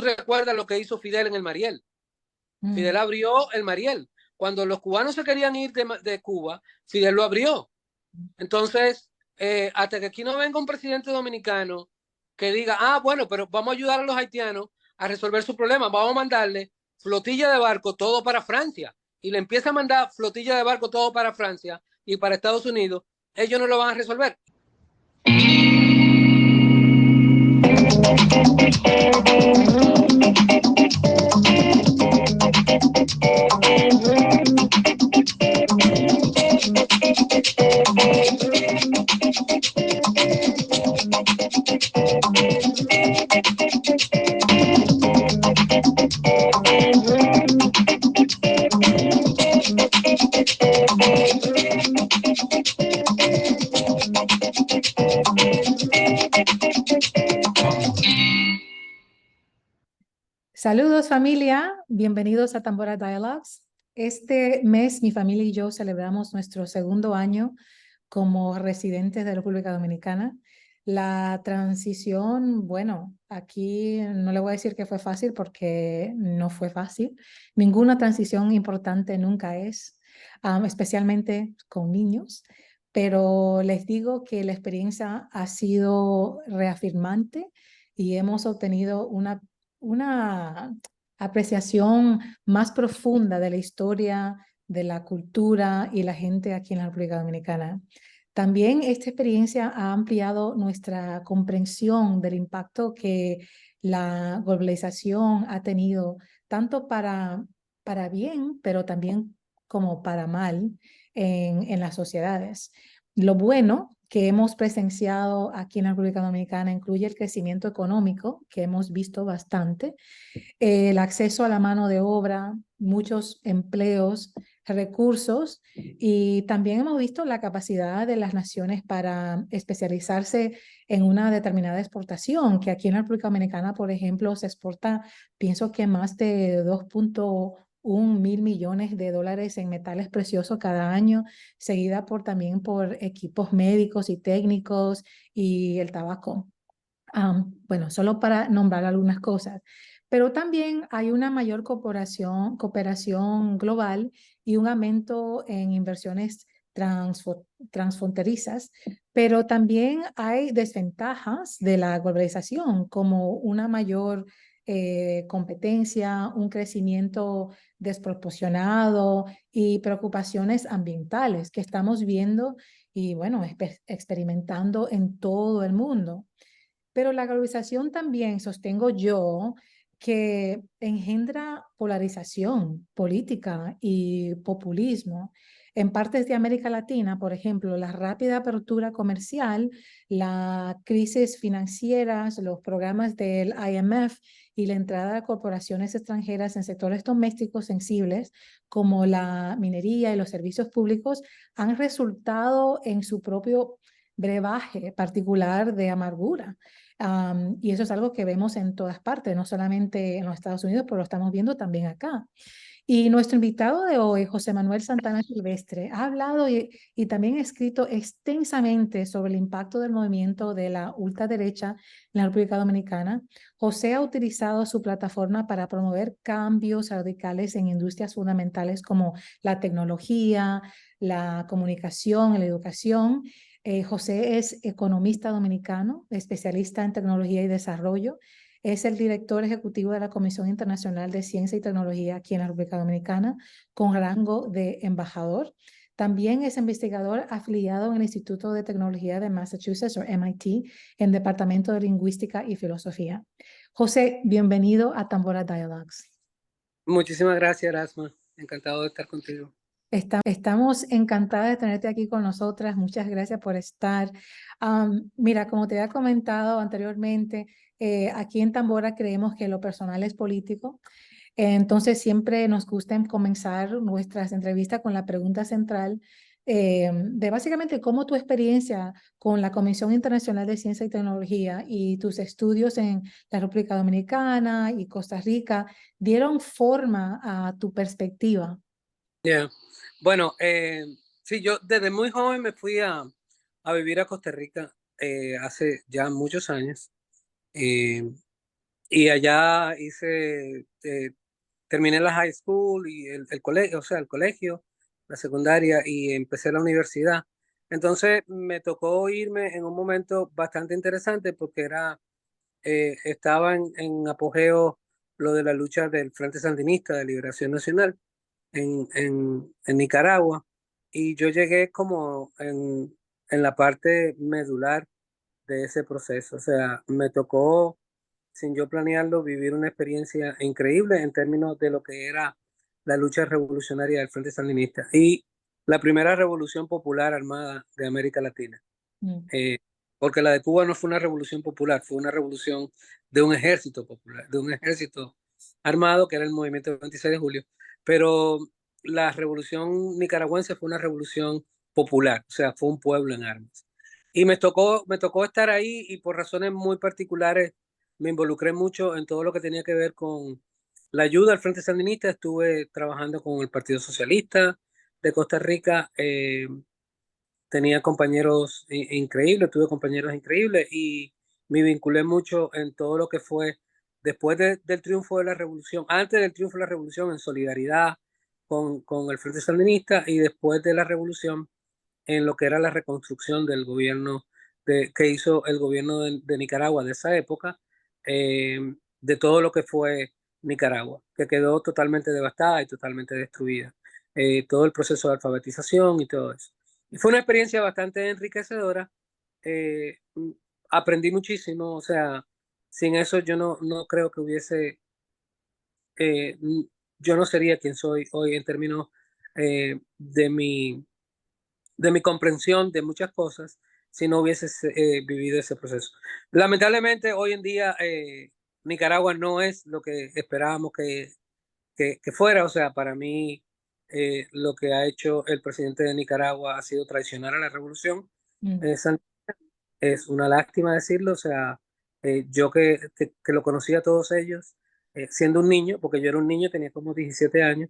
recuerdas lo que hizo Fidel en el Mariel. Fidel abrió el Mariel. Cuando los cubanos se querían ir de Cuba, Fidel lo abrió. Entonces, hasta que aquí no venga un presidente dominicano que diga, bueno, pero vamos a ayudar a los haitianos a resolver su problema, vamos a mandarle flotilla de barco todo para Francia, y le empieza a mandar flotilla de barco todo para Francia y para Estados Unidos, ellos no lo van a resolver. Saludos familia, bienvenidos a Tambora Dialogues. Este mes mi familia y yo celebramos nuestro segundo año como residentes de la República Dominicana. La transición, bueno, aquí no le voy a decir que fue fácil porque no fue fácil. Ninguna transición importante nunca es, especialmente con niños, pero les digo que la experiencia ha sido reafirmante y hemos obtenido una apreciación más profunda de la historia, de la cultura y la gente aquí en la República Dominicana. También esta experiencia ha ampliado nuestra comprensión del impacto que la globalización ha tenido, tanto para bien, pero también como para mal en las sociedades. Lo bueno que hemos presenciado aquí en la República Dominicana incluye el crecimiento económico, que hemos visto bastante, el acceso a la mano de obra, muchos empleos, recursos, y también hemos visto la capacidad de las naciones para especializarse en una determinada exportación, que aquí en la República Dominicana, por ejemplo, se exporta, pienso que más de 2.1 mil millones de dólares en metales preciosos cada año, seguida también por equipos médicos y técnicos y el tabaco. Bueno, solo para nombrar algunas cosas. Pero también hay una mayor cooperación global y un aumento en inversiones transfronterizas, pero también hay desventajas de la globalización, como una mayor competencia, un crecimiento desproporcionado y preocupaciones ambientales que estamos viendo y, bueno, experimentando en todo el mundo. Pero la globalización también, sostengo yo, que engendra polarización política y populismo. En partes de América Latina, por ejemplo, la rápida apertura comercial, la crisis financieras, los programas del IMF y la entrada de corporaciones extranjeras en sectores domésticos sensibles como la minería y los servicios públicos han resultado en su propio brebaje particular de amargura. Y eso es algo que vemos en todas partes, no solamente en los Estados Unidos, pero lo estamos viendo también acá. Y nuestro invitado de hoy, José Manuel Santana Silvestre, ha hablado y también ha escrito extensamente sobre el impacto del movimiento de la ultraderecha en la República Dominicana. José ha utilizado su plataforma para promover cambios radicales en industrias fundamentales como la tecnología, la comunicación, la educación. José es economista dominicano, especialista en tecnología y desarrollo. Es el director ejecutivo de la Comisión Internacional de Ciencia y Tecnología aquí en la República Dominicana, con rango de embajador. También es investigador afiliado en el Instituto de Tecnología de Massachusetts, o MIT, en Departamento de Lingüística y Filosofía. José, bienvenido a Tambora Dialogues. Muchísimas gracias, Erasma. Encantado de estar contigo. Estamos encantadas de tenerte aquí con nosotras. Muchas gracias por estar. Mira, como te había comentado anteriormente, aquí en Tambora creemos que lo personal es político. Entonces siempre nos gusta comenzar nuestras entrevistas con la pregunta central de básicamente cómo tu experiencia con la Comisión Internacional de Ciencia y Tecnología y tus estudios en la República Dominicana y Costa Rica dieron forma a tu perspectiva. Yeah. Bueno, sí, yo desde muy joven me fui a vivir a Costa Rica hace ya muchos años. y allá terminé la high school y el colegio, o sea, el colegio, la secundaria y empecé la universidad. Entonces me tocó irme en un momento bastante interesante porque estaba en apogeo lo de la lucha del Frente Sandinista de Liberación Nacional en Nicaragua, y yo llegué como en la parte medular de ese proceso. O sea, me tocó, sin yo planearlo, vivir una experiencia increíble en términos de lo que era la lucha revolucionaria del Frente Sandinista y la primera revolución popular armada de América Latina. Mm. Porque la de Cuba no fue una revolución popular, fue una revolución de un ejército popular, de un ejército armado, que era el movimiento del 26 de julio, pero la revolución nicaragüense fue una revolución popular, o sea, fue un pueblo en armas. Y me tocó estar ahí, y por razones muy particulares me involucré mucho en todo lo que tenía que ver con la ayuda al Frente Sandinista. Estuve trabajando con el Partido Socialista de Costa Rica. Tenía compañeros increíbles, tuve compañeros increíbles, y me vinculé mucho en todo lo que fue después del triunfo de la revolución, antes del triunfo de la revolución, en solidaridad con el Frente Sandinista, y después de la revolución en lo que era la reconstrucción del gobierno que hizo el gobierno de Nicaragua de esa época, eh, de todo lo que fue Nicaragua, que quedó totalmente devastada y totalmente destruida. Todo el proceso de alfabetización y todo eso. Y fue una experiencia bastante enriquecedora. eh, Aprendí muchísimo, o sea, sin eso yo no creo que eh, yo no sería quien soy hoy en términos de mi comprensión de muchas cosas, si no hubiese vivido ese proceso. Lamentablemente, hoy en día Nicaragua no es lo que esperábamos que fuera. O sea, para mí lo que ha hecho el presidente de Nicaragua ha sido traicionar a la revolución. Mm. Es una lástima decirlo. O sea, yo que lo conocía a todos ellos, siendo un niño, porque yo era un niño, tenía como 17 años,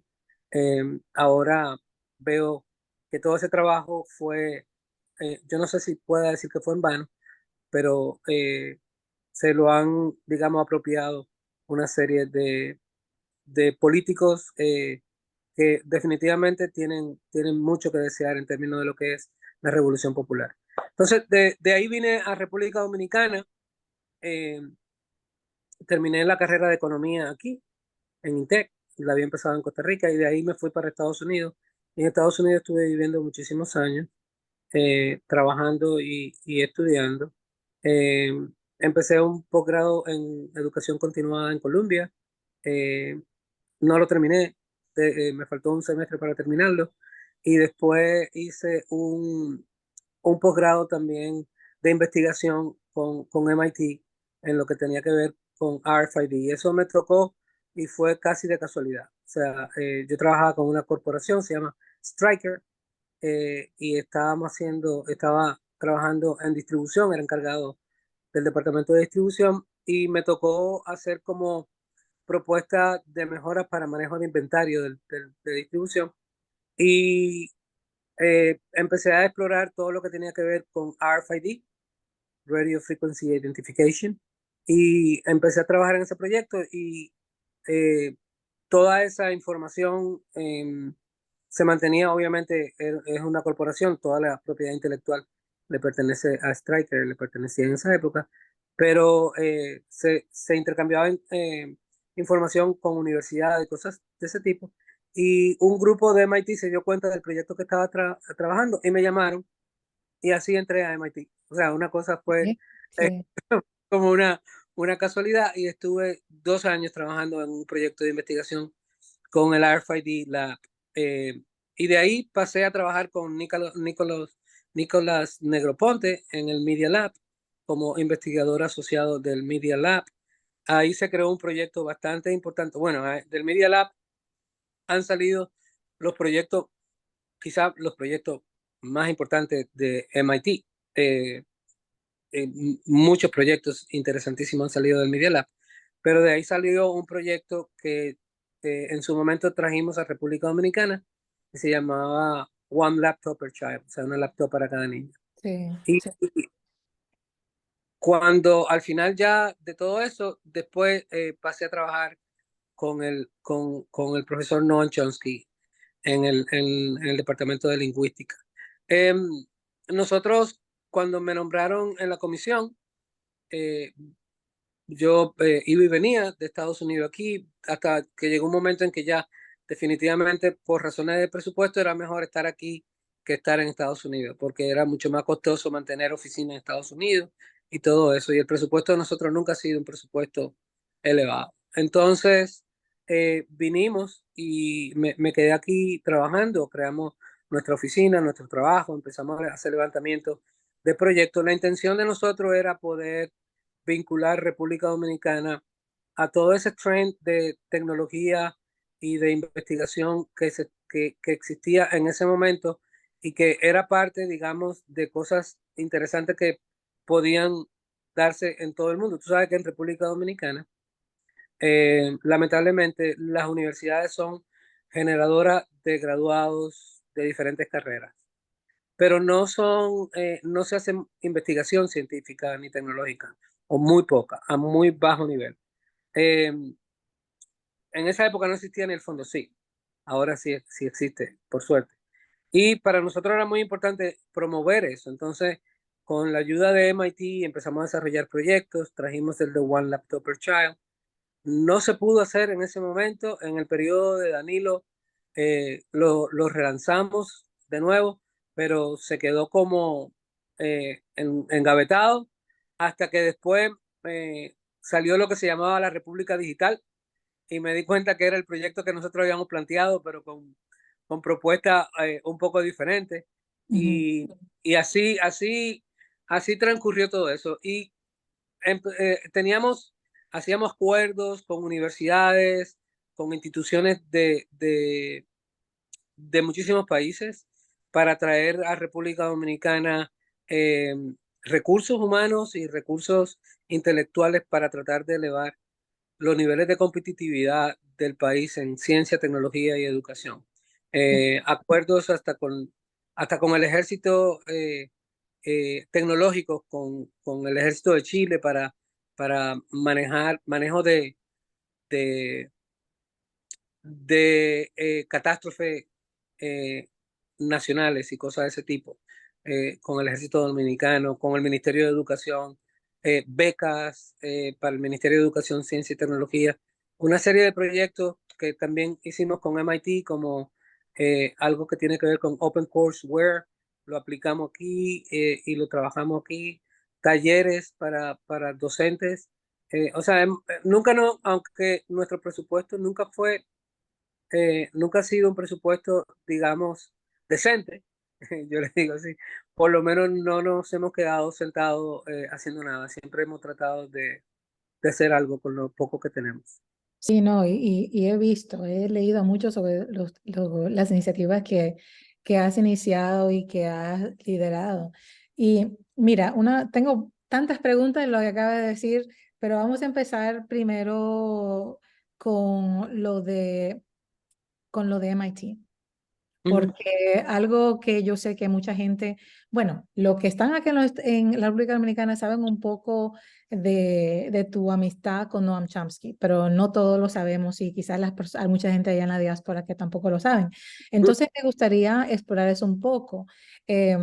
ahora veo que todo ese trabajo yo no sé si pueda decir que fue en vano, pero se lo han, digamos, apropiado una serie de políticos que definitivamente tienen mucho que desear en términos de lo que es la Revolución Popular. Entonces, de ahí vine a República Dominicana. eh, Terminé la carrera de economía aquí, en INTEC. La había empezado en Costa Rica, y de ahí me fui para Estados Unidos. En Estados Unidos estuve viviendo muchísimos años, trabajando y estudiando. Eh, Empecé un posgrado en educación continuada en Columbia. Eh, no lo terminé, me faltó un semestre para terminarlo. Y después hice un posgrado también de investigación con MIT en lo que tenía que ver con RFID. Y eso me tocó y fue casi de casualidad. O sea, yo trabajaba con una corporación, se llama Stryker, y estaba trabajando en distribución, era encargado del departamento de distribución, y me tocó hacer como propuestas de mejoras para manejo de inventario de distribución. Y empecé a explorar todo lo que tenía que ver con RFID, Radio Frequency Identification, y empecé a trabajar en ese proyecto. Y eh, toda esa información se mantenía, obviamente, es una corporación, toda la propiedad intelectual le pertenece a Stryker, le pertenecía en esa época, pero se intercambiaba información con universidades y cosas de ese tipo. Y un grupo de MIT se dio cuenta del proyecto que estaba trabajando y me llamaron, y así entré a MIT. O sea, una cosa fue Sí, eh, sí. como una casualidad, y estuve 2 años trabajando en un proyecto de investigación con el RFID Lab. eh, y de ahí pasé a trabajar con Nicolás Negroponte en el Media Lab como investigador asociado del Media Lab. Ahí se creó un proyecto bastante importante. Bueno, del Media Lab han salido los proyectos, quizás los proyectos más importantes de MIT. Eh, Muchos proyectos interesantísimos han salido del Media Lab, pero de ahí salió un proyecto que en su momento trajimos a República Dominicana, que se llamaba One Laptop per Child, o sea, una laptop para cada niño. Sí, Y, sí. Cuando al final ya de todo eso, después pasé a trabajar con el profesor Noam Chomsky en el departamento de lingüística. Nosotros, cuando me nombraron en la comisión, yo iba y venía de Estados Unidos aquí, hasta que llegó un momento en que ya definitivamente por razones de presupuesto era mejor estar aquí que estar en Estados Unidos, porque era mucho más costoso mantener oficina en Estados Unidos y todo eso. Y el presupuesto de nosotros nunca ha sido un presupuesto elevado. Entonces, vinimos y me quedé aquí trabajando, creamos nuestra oficina, nuestro trabajo, empezamos a hacer levantamiento de proyectos. La intención de nosotros era poder vincular República Dominicana a todo ese trend de tecnología y de investigación que existía en ese momento y que era parte, digamos, de cosas interesantes que podían darse en todo el mundo. Tú sabes que en República Dominicana, lamentablemente, las universidades son generadoras de graduados de diferentes carreras, pero no se hace investigación científica ni tecnológica, o muy poca, a muy bajo nivel. Eh, en esa época no existía ni el fondo, sí, ahora sí, sí existe, por suerte. Y para nosotros era muy importante promover eso, entonces con la ayuda de MIT empezamos a desarrollar proyectos, trajimos el de One Laptop Per Child. No se pudo hacer en ese momento, en el periodo de Danilo lo relanzamos de nuevo, pero se quedó como engavetado hasta que después salió lo que se llamaba la República Digital y me di cuenta que era el proyecto que nosotros habíamos planteado, pero con propuestas un poco diferentes. Ujú. Y así transcurrió todo eso. Y teníamos, hacíamos acuerdos con universidades, con instituciones de muchísimos países para traer a República Dominicana eh, recursos humanos y recursos intelectuales para tratar de elevar los niveles de competitividad del país en ciencia, tecnología y educación. Acuerdos hasta con el ejército tecnológicos, con el ejército de Chile para manejo de, de catástrofes eh, nacionales y cosas de ese tipo, con el ejército dominicano, con el Ministerio de Educación, becas para el Ministerio de Educación, Ciencia y Tecnología, una serie de proyectos que también hicimos con MIT, como algo que tiene que ver con Open Courseware, lo aplicamos aquí y lo trabajamos aquí, talleres para docentes. O sea, nunca no, aunque nuestro presupuesto nunca ha sido un presupuesto, digamos, decente, yo les digo así, por lo menos no nos hemos quedado sentados haciendo nada, siempre hemos tratado de hacer algo con lo poco que tenemos. Sí, no, y he visto, he leído mucho sobre las iniciativas que has iniciado y que has liderado. Y mira, tengo tantas preguntas en lo que acabas de decir, pero vamos a empezar primero con con lo de MIT. Ujú. Porque algo que yo sé que mucha gente, bueno, los que están aquí en la República Dominicana saben un poco de tu amistad con Noam Chomsky, pero no todos lo sabemos y quizás hay mucha gente allá en la diáspora que tampoco lo saben. Entonces me gustaría explorar eso un poco, eh,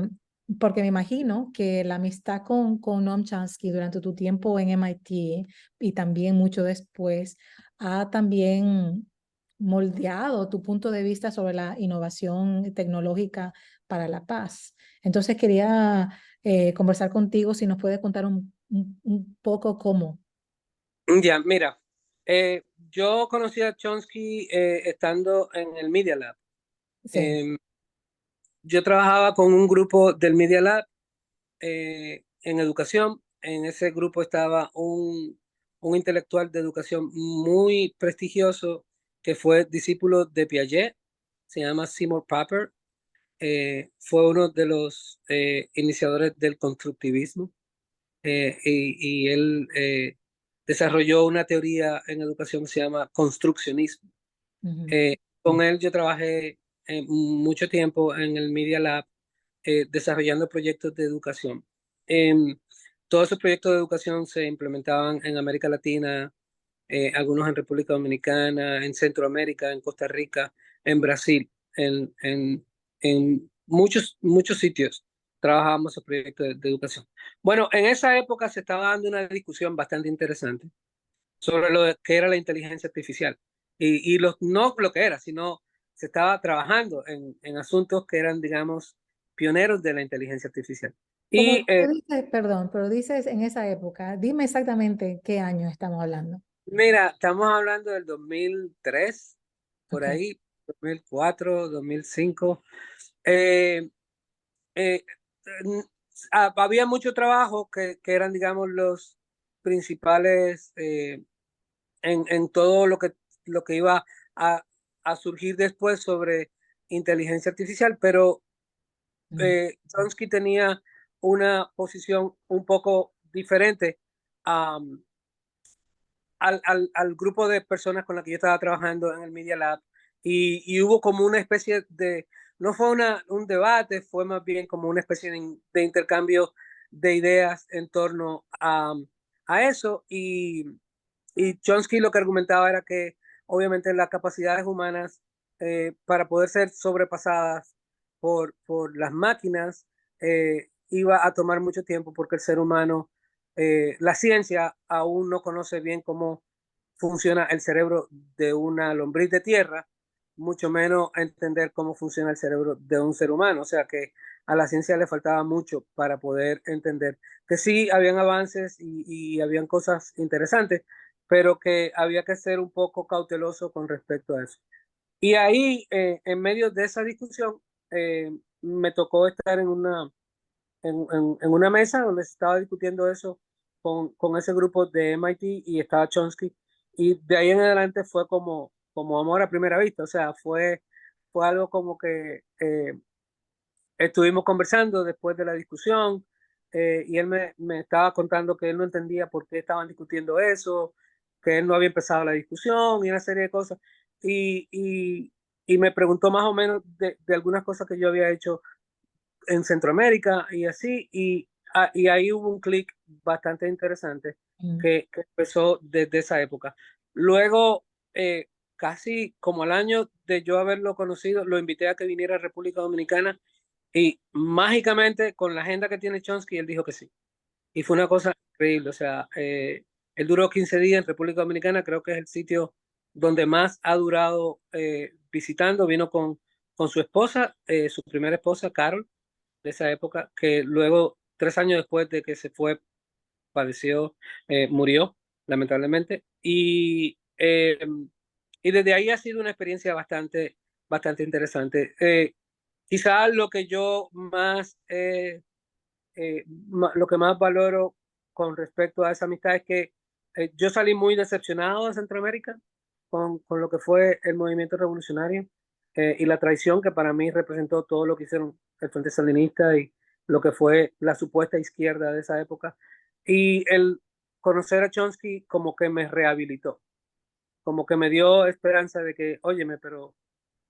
porque me imagino que la amistad con Noam Chomsky durante tu tiempo en MIT y también mucho después ha también moldeado tu punto de vista sobre la innovación tecnológica para la paz. Entonces quería conversar contigo si nos puedes contar un poco cómo. Ya, mira, yo conocí a Chomsky estando en el Media Lab. Sí. Em, yo trabajaba con un grupo del Media Lab en educación. En ese grupo estaba un intelectual de educación muy prestigioso que fue discípulo de Piaget, se llama Seymour Papert. Fue uno de los iniciadores del constructivismo y él desarrolló una teoría en educación que se llama construccionismo. Ujú. Con él yo trabajé mucho tiempo en el Media Lab desarrollando proyectos de educación. Em, todos esos proyectos de educación se implementaban en América Latina, algunos en República Dominicana, en Centroamérica, en Costa Rica, en Brasil, en muchos sitios trabajábamos esos proyectos de educación. Bueno, en esa época se estaba dando una discusión bastante interesante sobre lo que era la inteligencia artificial no lo que era, sino se estaba trabajando en asuntos que eran, digamos, pioneros de la inteligencia artificial. Como Y tú dices, perdón, pero dices en esa época, dime exactamente qué año estamos hablando. mira, estamos hablando del 2003, por Ok. ahí, 2004, 2005. Eh, eh, Había mucho trabajo que eran, digamos, los principales en todo lo que iba a, a surgir después sobre inteligencia artificial, pero Mm. Chomsky tenía una posición un poco diferente um, al grupo de personas con las que yo estaba trabajando en el Media Lab y hubo como una especie de, no fue un debate, fue más bien como una especie de intercambio de ideas en torno a eso y Chomsky lo que argumentaba era que obviamente las capacidades humanas para poder ser sobrepasadas por las máquinas iba a tomar mucho tiempo porque el ser humano, la ciencia aún no conoce bien cómo funciona el cerebro de una lombriz de tierra, mucho menos entender cómo funciona el cerebro de un ser humano. O sea que a la ciencia le faltaba mucho para poder entender que sí habían avances y habían cosas interesantes, pero que había que ser un poco cauteloso con respecto a eso. Y ahí, en medio de esa discusión, me tocó estar en una mesa donde se estaba discutiendo eso con ese grupo de MIT y estaba Chomsky. Y de ahí en adelante fue como amor a primera vista. O sea, fue algo como que estuvimos conversando después de la discusión y él me estaba contando que él no entendía por qué estaban discutiendo eso, que él no había empezado la discusión y una serie de cosas. Y, y, y me preguntó más o menos de algunas cosas que yo había hecho en Centroamérica y así. Y ahí hubo un clic bastante interesante Mm. que empezó desde esa época. Luego, casi como al año de yo haberlo conocido, lo invité a que viniera a República Dominicana y mágicamente, con la agenda que tiene Chomsky, él dijo que sí. Y fue una cosa increíble. O sea, él duró 15 días en República Dominicana, creo que es el sitio donde más ha durado visitando. Vino con su esposa, su primera esposa, Carol, de esa época, que luego, 3 años después de que se fue, padeció, murió, lamentablemente. Y desde ahí ha sido una experiencia bastante interesante. Quizás lo que yo más lo que más valoro con respecto a esa amistad es que yo salí muy decepcionado de Centroamérica con lo que fue el movimiento revolucionario y la traición que para mí representó todo lo que hicieron el Frente Sandinista y lo que fue la supuesta izquierda de esa época. Y el conocer a Chomsky como que me rehabilitó, como que me dio esperanza de que, óyeme, pero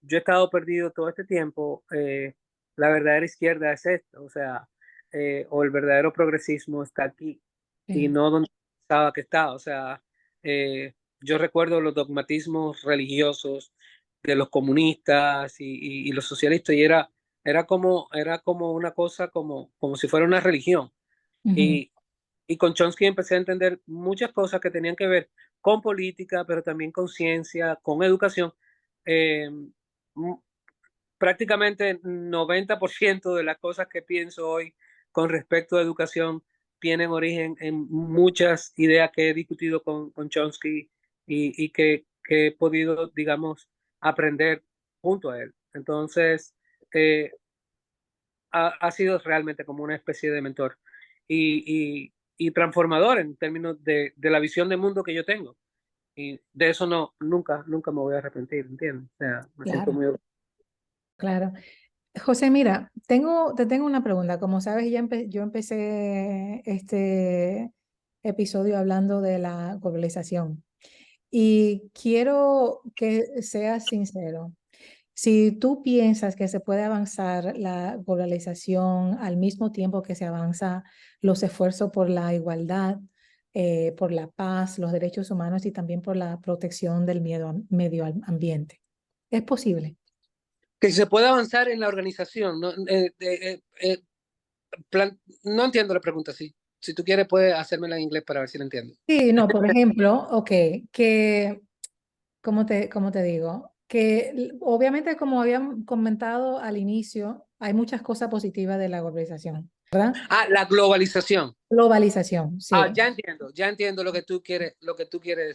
yo he estado perdido todo este tiempo, la verdadera izquierda es esto, o sea, o el verdadero progresismo está aquí y Sí. no donde estaba que está, o sea, yo recuerdo los dogmatismos religiosos de los comunistas y los socialistas y era como una cosa como si fuera una religión Ujú. y, y con Chomsky empecé a entender muchas cosas que tenían que ver con política, pero también con ciencia, con educación. Eh, Prácticamente 90% de las cosas que pienso hoy con respecto a educación tienen origen en muchas ideas que he discutido con Chomsky y que he podido, digamos, aprender junto a él. Entonces, eh, ha sido realmente como una especie de mentor y transformador en términos de la visión de mundo que yo tengo. Y de eso nunca me voy a arrepentir, ¿entiendes? O sea, me siento Claro, muy claro. José, mira, te tengo una pregunta. Como sabes, yo empecé este episodio hablando de la globalización y quiero que seas sincero. Si tú piensas que se puede avanzar la globalización al mismo tiempo que se avanza los esfuerzos por la igualdad, por la paz, los derechos humanos y también por la protección del medio ambiente, ¿es posible? Que se puede avanzar en la organización. No, no entiendo la pregunta, sí. Si tú quieres, puedes hacérmela en inglés para ver si la entiendo. Sí, no, por ejemplo, ok, que, cómo te digo? Que obviamente, como habían comentado al inicio, hay muchas cosas positivas de la globalización, ¿verdad? Ah, la globalización. Globalización, Ah, sí. ya entiendo lo que tú quieres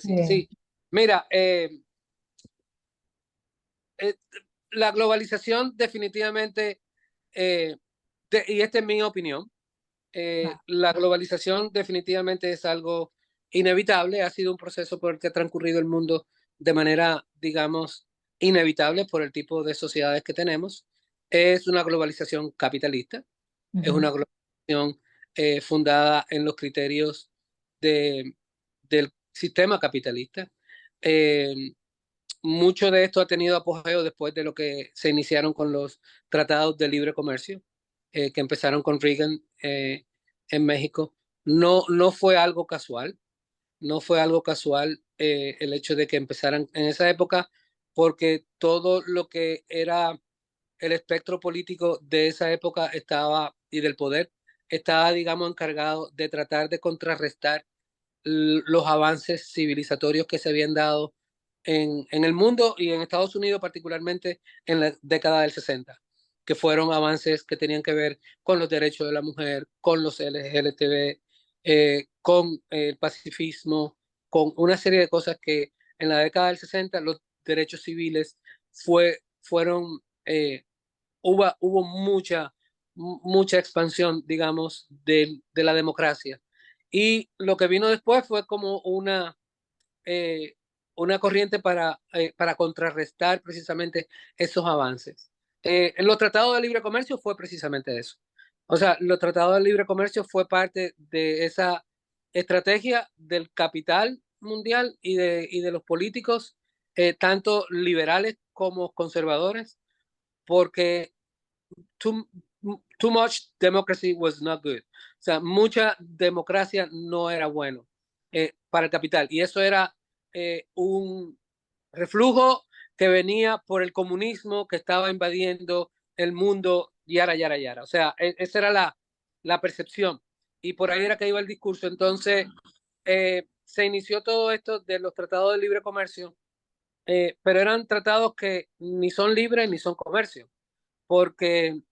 decir. Sí. Sí, mira, eh, la globalización definitivamente, eh, y esta es mi opinión, Ah, la globalización definitivamente es algo inevitable, ha sido un proceso por el que ha transcurrido el mundo de manera, digamos, inevitable por el tipo de sociedades que tenemos. Es una globalización capitalista, es ujú, una globalización fundada en los criterios de, del sistema capitalista. Eh, Mucho de esto ha tenido apogeo después de lo que se iniciaron con los tratados de libre comercio, que empezaron con Reagan en México. No fue algo casual, no fue algo casual el hecho de que empezaran en esa época, porque todo lo que era el espectro político de esa época estaba, y del poder, estaba, digamos, encargado de tratar de contrarrestar los avances civilizatorios que se habían dado en el mundo y en Estados Unidos particularmente en la década del 60, que fueron avances que tenían que ver con los derechos de la mujer, con los LGTB, con el pacifismo, con una serie de cosas que en la década del 60 los derechos civiles fueron, hubo mucha expansión, digamos, de la democracia. Y lo que vino después fue como una corriente para contrarrestar precisamente esos avances. En los tratados de libre comercio fue precisamente eso. O sea, los tratados de libre comercio fue parte de esa estrategia del capital mundial y de los políticos, tanto liberales como conservadores, porque too, too much democracy was not good. O sea, mucha democracia no era bueno para el capital. Y eso era un reflujo que venía por el comunismo que estaba invadiendo el mundo, yara, yara, yara. O sea, esa era la percepción. Y por ahí era que iba el discurso. Entonces, se inició todo esto de los tratados de libre comercio, pero eran tratados que ni son libres ni son comercio, porque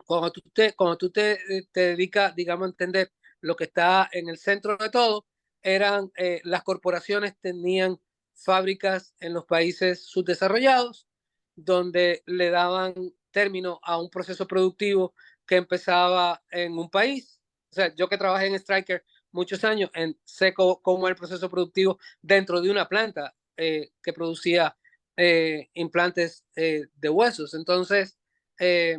cuando tú te dedicas, digamos, a entender lo que está en el centro de todo, eran las corporaciones tenían fábricas en los países subdesarrollados, donde le daban término a un proceso productivo que empezaba en un país. O sea, yo que trabajé en Stryker muchos años, sé cómo el proceso productivo dentro de una planta que producía implantes de huesos. Entonces, eh,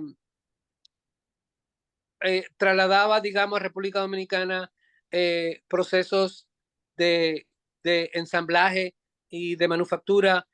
trasladaba, digamos, a República Dominicana procesos de, de ensamblaje y de manufactura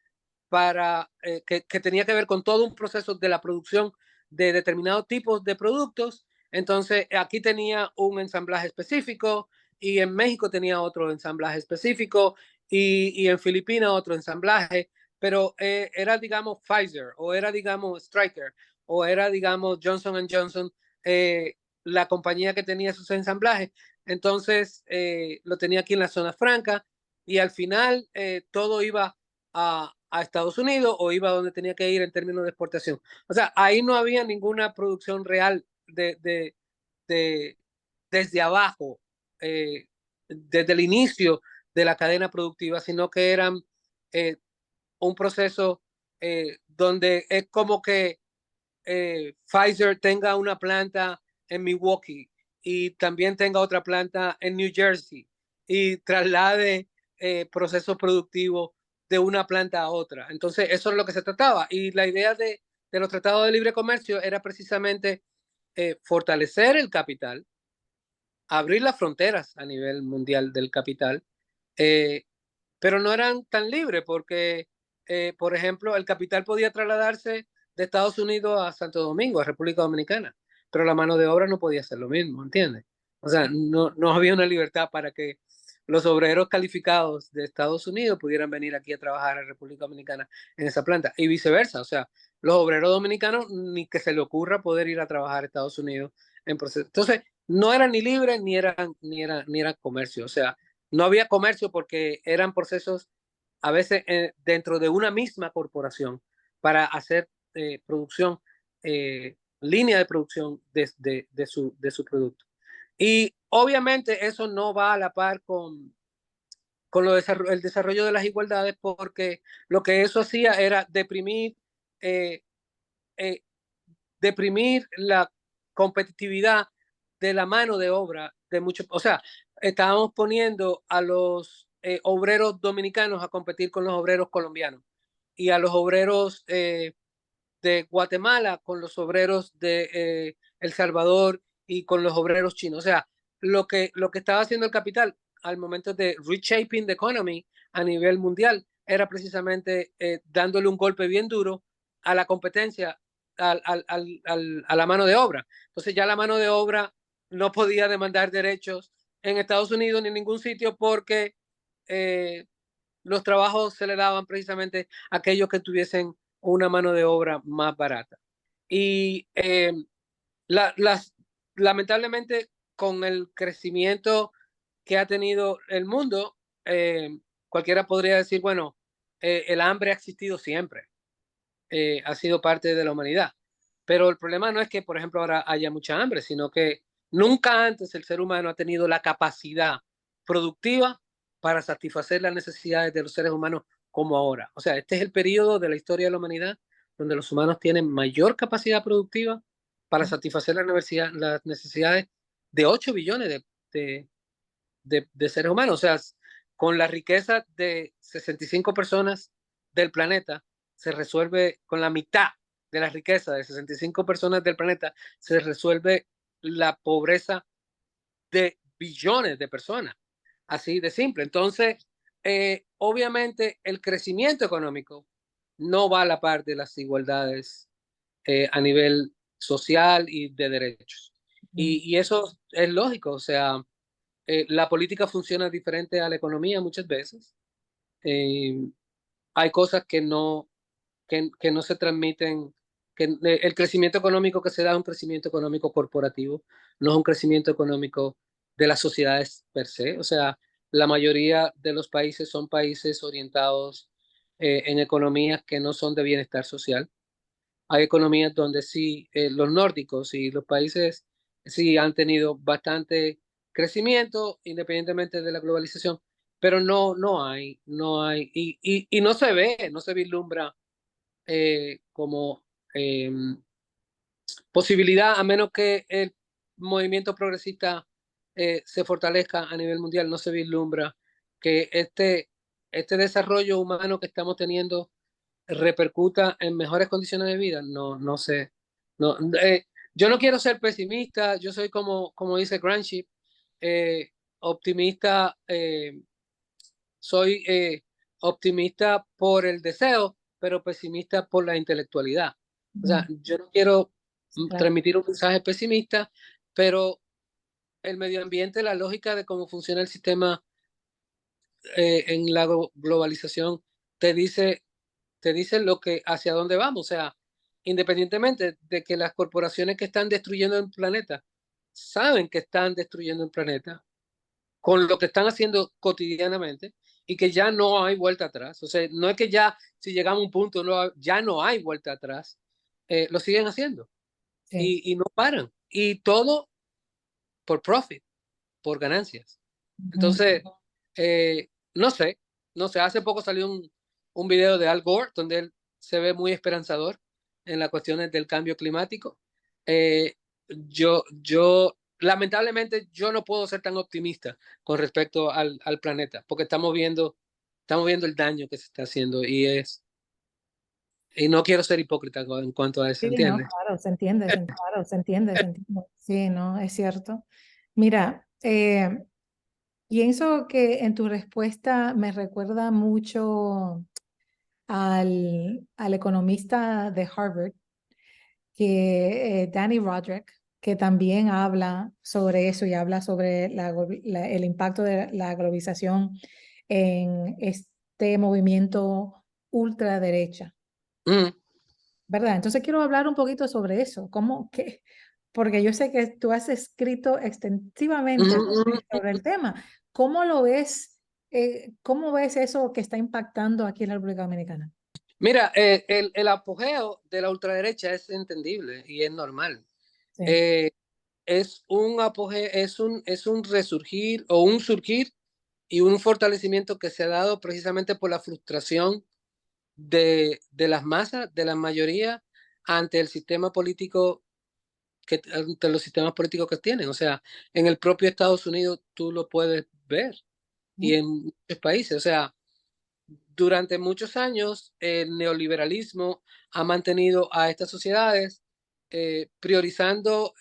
que tenía que ver con todo un proceso de la producción de determinados tipos de productos. Entonces, aquí tenía un ensamblaje específico y en México tenía otro ensamblaje específico y en Filipinas otro ensamblaje, pero era, digamos, Pfizer o era, digamos, Stryker o era, digamos, Johnson Johnson, la compañía que tenía sus ensamblajes. Entonces, lo tenía aquí en la zona franca y al final todo iba a Estados Unidos o iba donde tenía que ir en términos de exportación. O sea, ahí no había ninguna producción real de desde abajo, desde el inicio de la cadena productiva, sino que eran eh, un proceso donde es como que Pfizer tenga una planta en Milwaukee y también tenga otra planta en New Jersey y traslade procesos productivos de una planta a otra. Entonces, eso es lo que se trataba. Y la idea de los tratados de libre comercio era precisamente fortalecer el capital, abrir las fronteras a nivel mundial del capital, eh, pero no eran tan libres porque por ejemplo, el capital podía trasladarse de Estados Unidos a Santo Domingo, a República Dominicana, pero la mano de obra no podía hacer lo mismo, ¿entiendes? O sea, no había una libertad para que los obreros calificados de Estados Unidos pudieran venir aquí a trabajar a República Dominicana en esa planta y viceversa. O sea, los obreros dominicanos ni que se le ocurra poder ir a trabajar a Estados Unidos en proceso. Entonces, no eran ni libres ni era comercio. O sea, no había comercio porque eran procesos a veces dentro de una misma corporación para hacer producción, línea de producción de su producto. Y obviamente eso no va a la par con el desarrollo de las igualdades, porque lo que eso hacía era eh, eh, deprimir la competitividad de la mano de obra de muchos. O sea, estábamos poniendo a los obreros dominicanos a competir con los obreros colombianos y a los obreros de Guatemala con los obreros de El Salvador y con los obreros chinos. O sea, lo que estaba haciendo el capital al momento de reshaping the economy a nivel mundial era precisamente dándole un golpe bien duro a la competencia, a la mano de obra. Entonces ya la mano de obra no podía demandar derechos en Estados Unidos ni en ningún sitio porque eh, los trabajos se le daban precisamente a aquellos que tuviesen una mano de obra más barata. Y lamentablemente con el crecimiento que ha tenido el mundo, cualquiera podría decir, bueno, el hambre ha existido siempre, ha sido parte de la humanidad. Pero el problema no es que, por ejemplo, ahora haya mucha hambre, sino que nunca antes el ser humano ha tenido la capacidad productiva para satisfacer las necesidades de los seres humanos como ahora. O sea, este es el periodo de la historia de la humanidad donde los humanos tienen mayor capacidad productiva para satisfacer las necesidades de 8 billones de seres humanos. O sea, con la riqueza de 65 personas del planeta, se resuelve con la mitad de la riqueza de 65 personas del planeta, se resuelve la pobreza de billones de personas. Así de simple. Entonces, obviamente, el crecimiento económico no va a la par de las igualdades a nivel social y de derechos. Y eso es lógico, o sea, la política funciona diferente a la economía muchas veces. Eh, Hay cosas que no se transmiten, que el crecimiento económico que se da es un crecimiento económico corporativo, no es un crecimiento económico de las sociedades per se. O sea, la mayoría de los países son países orientados en economías que no son de bienestar social. Hay economías donde sí, los nórdicos y los países sí han tenido bastante crecimiento independientemente de la globalización, pero no hay, y no se vislumbra como eh, posibilidad, a menos que el movimiento progresista se fortalezca a nivel mundial, no se vislumbra que este desarrollo humano que estamos teniendo repercuta en mejores condiciones de vida. No sé. No, yo no quiero ser pesimista, yo soy como dice Gramsci, eh, optimista, soy optimista por el deseo, pero pesimista por la intelectualidad. O sea, yo no quiero Claro. transmitir un mensaje pesimista, pero el medio ambiente, la lógica de cómo funciona el sistema en la globalización, te dice, te dice hacia dónde vamos. O sea, independientemente de que las corporaciones que están destruyendo el planeta saben que están destruyendo el planeta, con lo que están haciendo cotidianamente y que ya no hay vuelta atrás. O sea, no es que ya si llegamos a un punto ya no hay vuelta atrás, lo siguen haciendo Sí. y no paran. Y todo por profit, por ganancias. Ujú. Entonces, eh, no sé, no sé, hace poco salió un video de Al Gore donde él se ve muy esperanzador en las cuestiones del cambio climático. Eh, lamentablemente, yo no puedo ser tan optimista con respecto al planeta, porque estamos viendo el daño que se está haciendo y no quiero ser hipócrita en cuanto a eso, Sí, no, ¿entiendes? claro, se entiende, claro, se entiende, se entiende. Sí, no, es cierto. Mira, pienso que en tu respuesta me recuerda mucho al economista de Harvard, Danny Roderick, que también habla sobre eso y habla sobre el impacto de la globalización en este movimiento ultraderecha, Mm, ¿verdad? Entonces quiero hablar un poquito sobre eso, porque yo sé que tú has escrito extensivamente mm. sobre el tema. ¿Cómo lo ves? ¿Cómo ves eso que está impactando aquí en la República Dominicana? Mira, el apogeo de la ultraderecha es entendible y es normal. Sí. Eh, es un apogeo, es un resurgir o un surgir y un fortalecimiento que se ha dado precisamente por la frustración de las masas, de la mayoría, ante el sistema político, ante los sistemas políticos que tienen. O sea, en el propio Estados Unidos tú lo puedes ver y ¿Sí? en muchos países. O sea, durante muchos años el neoliberalismo ha mantenido a estas sociedades priorizando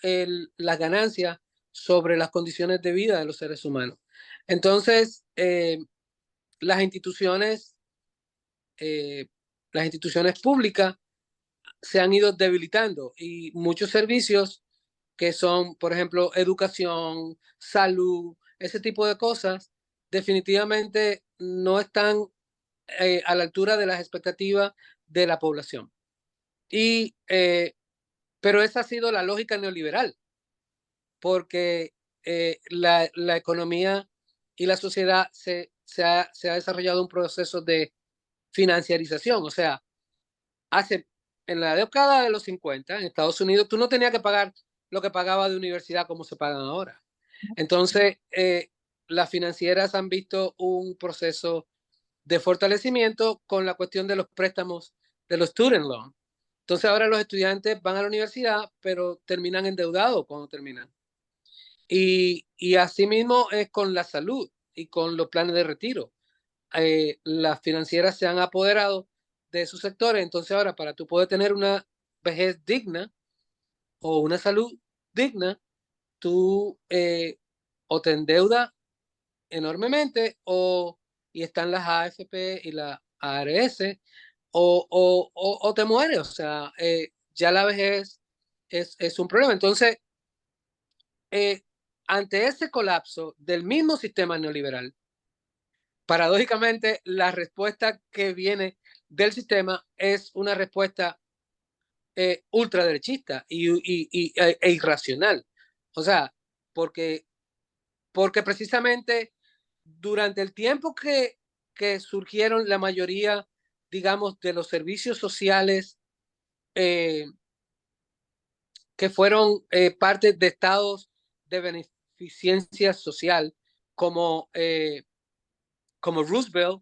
las ganancias sobre las condiciones de vida de los seres humanos. Entonces, las instituciones, eh, las instituciones públicas se han ido debilitando y muchos servicios que son, por ejemplo, educación, salud, ese tipo de cosas, definitivamente no están a la altura de las expectativas de la población. Y, pero esa ha sido la lógica neoliberal, porque la economía y la sociedad se ha desarrollado un proceso de financiarización. O sea, hace, en la década de los 50 en Estados Unidos, tú no tenías que pagar lo que pagaba de universidad como se pagan ahora. Entonces, las financieras han visto un proceso de fortalecimiento con la cuestión de los préstamos de los student loans. Entonces ahora los estudiantes van a la universidad, pero terminan endeudados cuando terminan. Y asimismo es con la salud y con los planes de retiro. Las financieras se han apoderado de sus sectores, entonces ahora para tú poder tener una vejez digna o una salud digna, tú o te endeudas enormemente y están las AFP y la ARS o te mueres. O sea, ya la vejez es un problema. Entonces, eh, ante ese colapso del mismo sistema neoliberal, paradójicamente, la respuesta que viene del sistema es una respuesta ultraderechista e irracional. O sea, porque, porque precisamente durante el tiempo que surgieron la mayoría, digamos, de los servicios sociales eh, que fueron parte de estados de beneficencia social, como, como Roosevelt,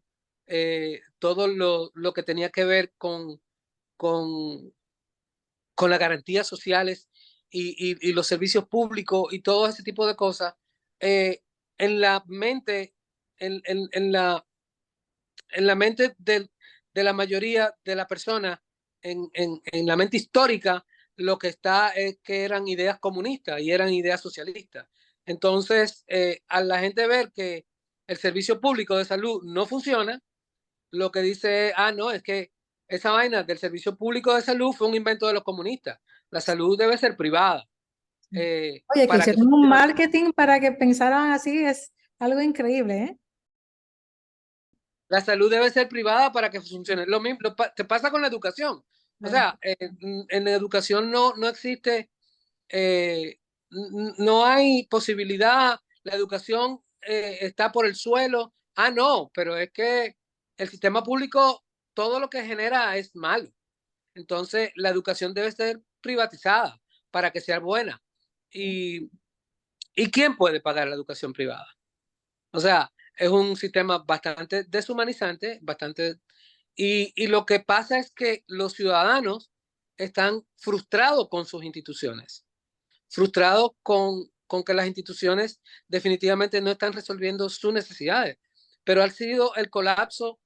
todo lo que tenía que ver con, con las garantías sociales y los servicios públicos y todo ese tipo de cosas, eh, en la mente, en, en, en, la, en la mente de la mayoría de la persona, en la mente histórica, lo que está es que eran ideas comunistas y eran ideas socialistas. Entonces, a la gente ver que el servicio público de salud no funciona, lo que dice, ah, no, es que esa vaina del servicio público de salud fue un invento de los comunistas. La salud debe ser privada. Oye, que Para que hicieron un funcione. marketing para que pensaran así, es algo increíble, ¿eh? La salud debe ser privada para que funcione. Lo mismo te pasa con la educación. O Claro. sea, en la educación no existe, no hay posibilidad, la educación está por el suelo. Ah, no, pero es que el sistema público, todo lo que genera es malo. Entonces, la educación debe ser privatizada para que sea buena. ¿Y, ¿y quién puede pagar la educación privada? O sea, es un sistema bastante deshumanizante, bastante. Y lo que pasa es que los ciudadanos están frustrados con sus instituciones, frustrados con que las instituciones definitivamente no están resolviendo sus necesidades. Pero ha sido el colapso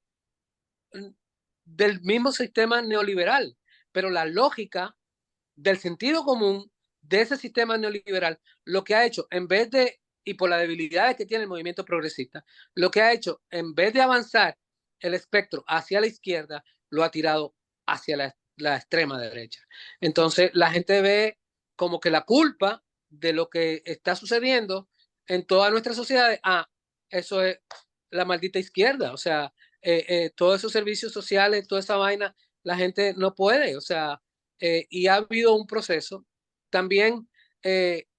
del mismo sistema neoliberal. Pero la lógica del sentido común de ese sistema neoliberal, lo que ha hecho, en vez de, y por las debilidades que tiene el movimiento progresista, lo que ha hecho, en vez de avanzar el espectro hacia la izquierda, lo ha tirado hacia la extrema derecha. Entonces la gente ve como que la culpa de lo que está sucediendo en todas nuestras sociedades, eso es la maldita izquierda, o sea, todos esos servicios sociales, toda esa vaina, la gente no puede, o sea, y ha habido un proceso. También,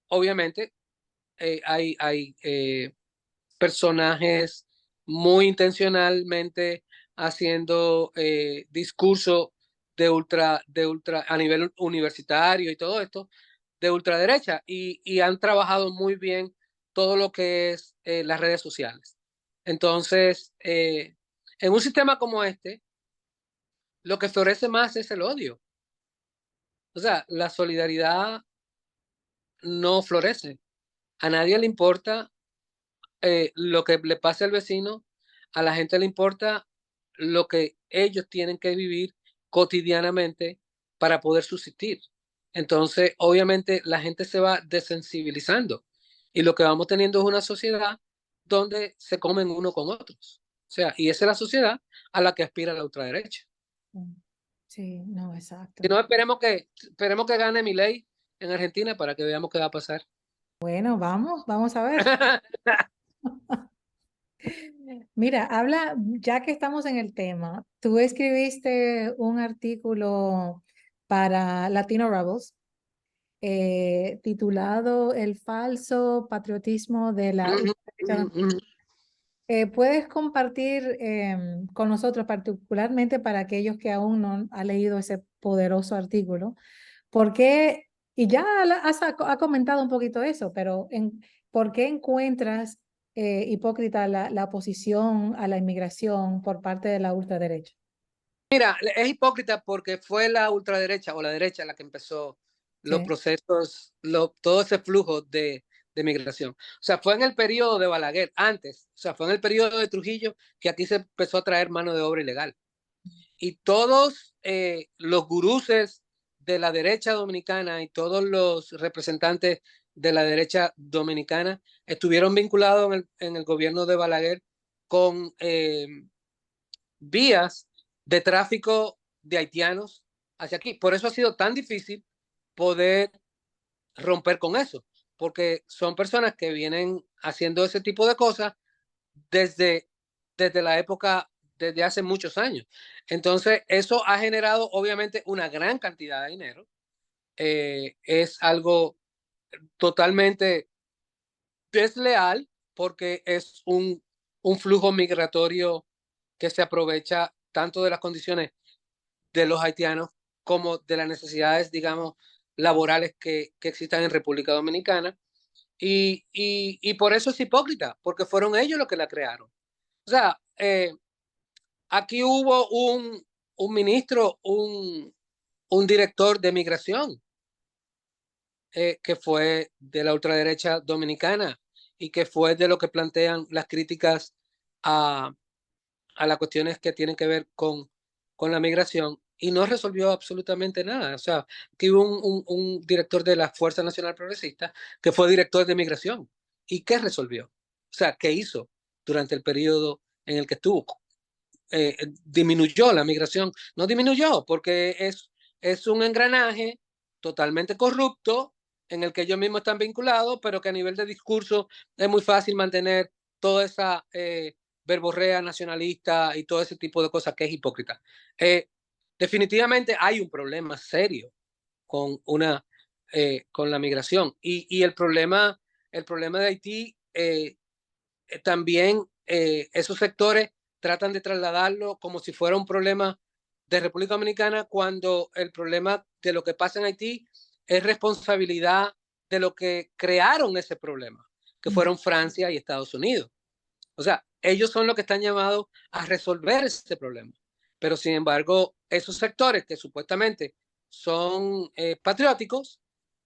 obviamente, hay personajes muy intencionalmente haciendo discurso de ultra a nivel universitario y todo esto, de ultraderecha, y han trabajado muy bien todo lo que es las redes sociales. Entonces, en un sistema como este, lo que florece más es el odio. O sea, la solidaridad no florece. A nadie le importa lo que le pase al vecino, a la gente le importa lo que ellos tienen que vivir cotidianamente para poder subsistir. Entonces, obviamente, la gente se va desensibilizando y lo que vamos teniendo es una sociedad donde se comen uno con otros. O sea, y esa es la sociedad a la que aspira la ultraderecha. Sí, no, exacto. Si no, esperemos que gane Milei en Argentina para que veamos qué va a pasar. Bueno, vamos a ver. Mira, ya que estamos en el tema, tú escribiste un artículo para Latino Rebels titulado El falso patriotismo de la ultraderecha. ¿Puedes compartir con nosotros, particularmente para aquellos que aún no han leído ese poderoso artículo, por qué, y ya ha comentado un poquito eso, pero ¿por qué encuentras hipócrita la oposición a la inmigración por parte de la ultraderecha? Mira, es hipócrita porque fue la ultraderecha o la derecha la que empezó los Sí. procesos, todo ese flujo de migración. O sea, fue en el periodo de Balaguer, antes, o sea, fue en el periodo de Trujillo que aquí se empezó a traer mano de obra ilegal. Y todos los guruses de la derecha dominicana y todos los representantes de la derecha dominicana estuvieron vinculados en el gobierno de Balaguer con vías de tráfico de haitianos hacia aquí. Por eso ha sido tan difícil poder romper con eso, porque son personas que vienen haciendo ese tipo de cosas desde, desde la época, desde hace muchos años. Entonces, eso ha generado obviamente una gran cantidad de dinero. Es algo totalmente desleal porque es un flujo migratorio que se aprovecha tanto de las condiciones de los haitianos como de las necesidades, digamos, laborales que existan en República Dominicana. Y por eso es hipócrita, porque fueron ellos los que la crearon. O sea, aquí hubo un ministro, un director de migración que fue de la ultraderecha dominicana y que fue de lo que plantean las críticas a, a las cuestiones que tienen que ver con la migración y no resolvió absolutamente nada. O sea, aquí hubo un director de la Fuerza Nacional Progresista que fue director de migración. ¿Y qué resolvió? O sea, ¿qué hizo durante el periodo en el que estuvo? Disminuyó la migración. No disminuyó porque es un engranaje totalmente corrupto en el que ellos mismos están vinculados, pero que a nivel de discurso es muy fácil mantener toda esa verborrea nacionalista y todo ese tipo de cosas que es hipócrita. Definitivamente hay un problema serio con con la migración y el problema de Haití también esos sectores tratan de trasladarlo como si fuera un problema de República Dominicana cuando el problema de lo que pasa en Haití es responsabilidad de lo que crearon ese problema, que fueron Francia y Estados Unidos. O sea, ellos son los que están llamados a resolver ese problema. Pero sin embargo, esos sectores que supuestamente son patrióticos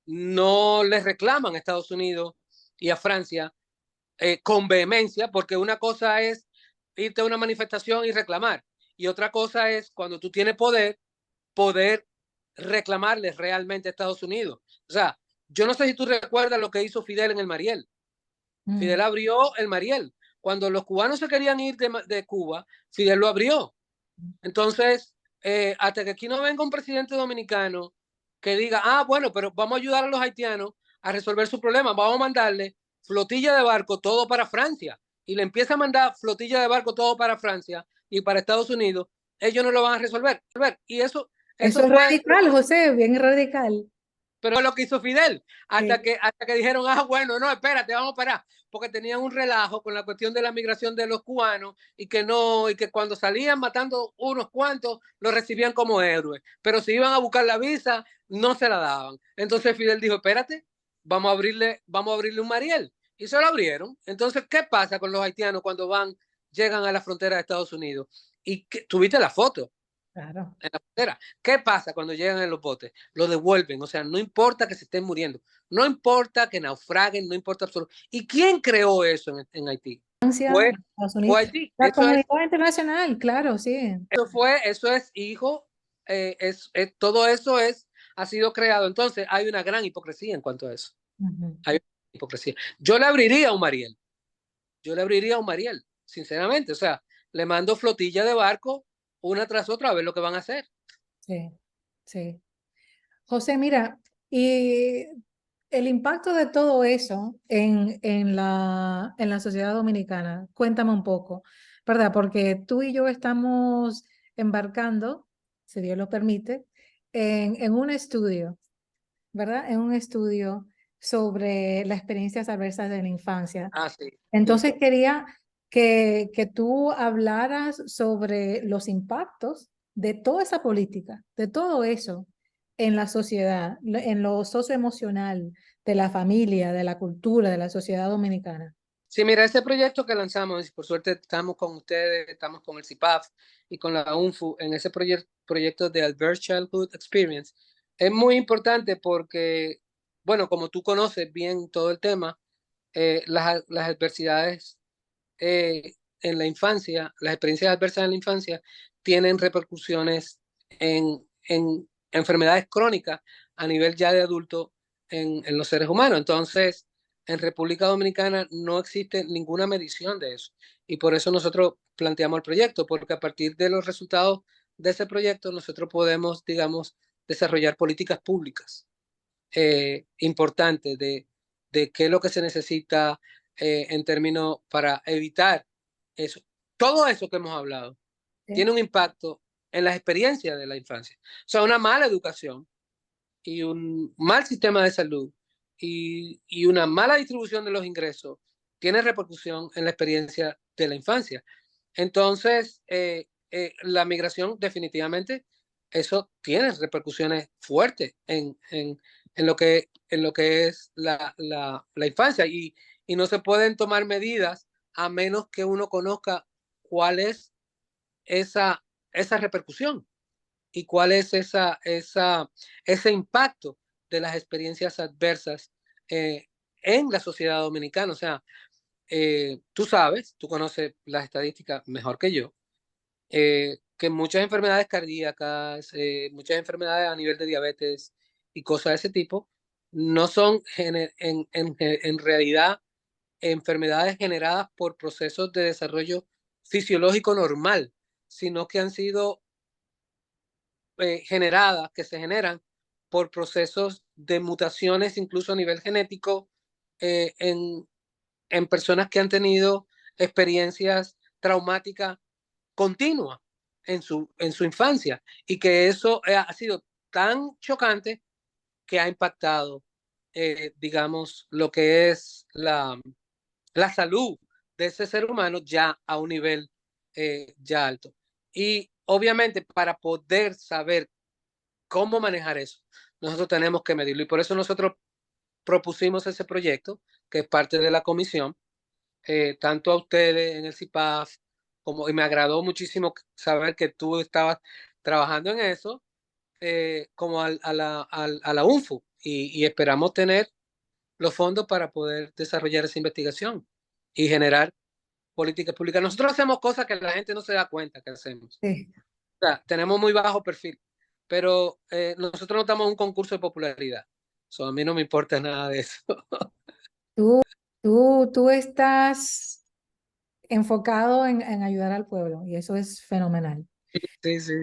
no les reclaman a Estados Unidos y a Francia con vehemencia, porque una cosa es irte a una manifestación y reclamar, y otra cosa es cuando tú tienes poder reclamarles realmente a Estados Unidos. O sea, yo no sé si tú recuerdas lo que hizo Fidel en el Mariel. Fidel abrió el Mariel. Cuando los cubanos se querían ir de Cuba, Fidel lo abrió. Entonces, hasta que aquí no venga un presidente dominicano que diga, ah, bueno, pero vamos a ayudar a los haitianos a resolver su problema, vamos a mandarle flotilla de barco todo para Francia, y le empieza a mandar flotilla de barco todo para Francia y para Estados Unidos, ellos no lo van a resolver. Y eso Eso es fue radical, José, bien radical. pero lo que hizo Fidel, Sí. hasta que dijeron, ah, bueno, no, espérate, vamos a parar, porque tenían un relajo con la cuestión de la migración de los cubanos y que no, y que cuando salían matando unos cuantos, los recibían como héroes, pero si iban a buscar la visa, no se la daban. Entonces Fidel dijo, espérate, vamos a abrirle un Mariel, y se lo abrieron. Entonces, ¿qué pasa con los haitianos cuando llegan a la frontera de Estados Unidos? Y tuviste la foto, Claro. en la frontera. ¿Qué pasa cuando llegan en los botes? Lo devuelven, o sea, no importa que se estén muriendo, no importa que naufraguen, no importa absolutamente. ¿Y quién creó eso en Haití? Francia, Fue, Estados fue Unidos. Haití. La comunidad internacional, claro, sí. Eso es hijo, todo eso ha sido creado. Entonces hay una gran hipocresía en cuanto a eso. Hay una hipocresía. Yo le abriría a un Mariel, sinceramente. O sea, le mando flotilla de barco una tras otra a ver lo que van a hacer. Sí, sí. José, mira, y el impacto de todo eso en la sociedad dominicana, cuéntame un poco, ¿verdad? Porque tú y yo estamos embarcando, si Dios lo permite, en un estudio, ¿verdad? En un estudio sobre las experiencias adversas de la infancia. Ah, sí. Entonces quería que tú hablaras sobre los impactos de toda esa política, de todo eso en la sociedad, en lo socioemocional de la familia, de la cultura, de la sociedad dominicana. Sí, mira, ese proyecto que lanzamos, y por suerte estamos con ustedes, estamos con el CIPAF y con la UNFU en ese proyecto de Adverse Childhood Experience, es muy importante porque, bueno, como tú conoces bien todo el tema, las adversidades en la infancia, las experiencias adversas en la infancia tienen repercusiones en enfermedades crónicas a nivel ya de adulto en los seres humanos. Entonces, en República Dominicana no existe ninguna medición de eso. Y por eso nosotros planteamos el proyecto, porque a partir de los resultados de ese proyecto nosotros podemos, digamos, desarrollar políticas públicas importantes de qué es lo que se necesita en términos para evitar eso. Todo eso que hemos hablado ¿Sí? tiene un impacto en las experiencias de la infancia. O sea, una mala educación y un mal sistema de salud y una mala distribución de los ingresos tiene repercusión en la experiencia de la infancia. Entonces, la migración definitivamente, eso tiene repercusiones fuertes en lo que es la infancia y no se pueden tomar medidas a menos que uno conozca cuál es esa, esa repercusión y cuál es ese impacto de las experiencias adversas en la sociedad dominicana. O sea, tú sabes, tú conoces las estadísticas mejor que yo, que muchas enfermedades cardíacas, muchas enfermedades a nivel de diabetes y cosas de ese tipo, no son en realidad enfermedades generadas por procesos de desarrollo fisiológico normal, sino que han sido generadas, que se generan por procesos de mutaciones, incluso a nivel genético, eh, en, en personas que han tenido experiencias traumáticas continuas en su infancia y que eso ha sido tan chocante que ha impactado, digamos, lo que es la salud de ese ser humano ya a un nivel ya alto. Y obviamente para poder saber cómo manejar eso, nosotros tenemos que medirlo y por eso nosotros propusimos ese proyecto que es parte de la comisión, tanto a ustedes en el CIPAF como, y me agradó muchísimo saber que tú estabas trabajando en eso, como a la UNFU y esperamos tener los fondos para poder desarrollar esa investigación y generar políticas públicas. Nosotros hacemos cosas que la gente no se da cuenta que hacemos. Sí. O sea, tenemos muy bajo perfil, pero nosotros no estamos en un concurso de popularidad. So, a mí no me importa nada de eso. Tú, tú estás enfocado en ayudar al pueblo y eso es fenomenal. Sí, sí.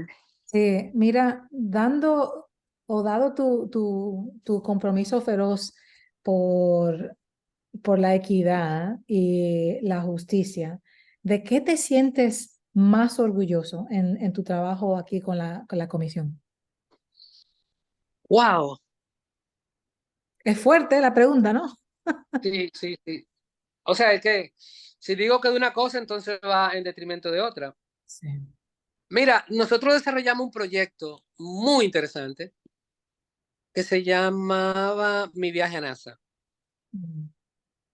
Sí, mira, dado tu compromiso feroz por, por la equidad y la justicia, ¿de qué te sientes más orgulloso en tu trabajo aquí con la comisión? ¡Wow! Es fuerte la pregunta, ¿no? Sí, sí, sí. O sea, es que si digo que de una cosa, entonces va en detrimento de otra. Sí. Mira, nosotros desarrollamos un proyecto muy interesante que se llamaba Mi viaje a NASA. Mm.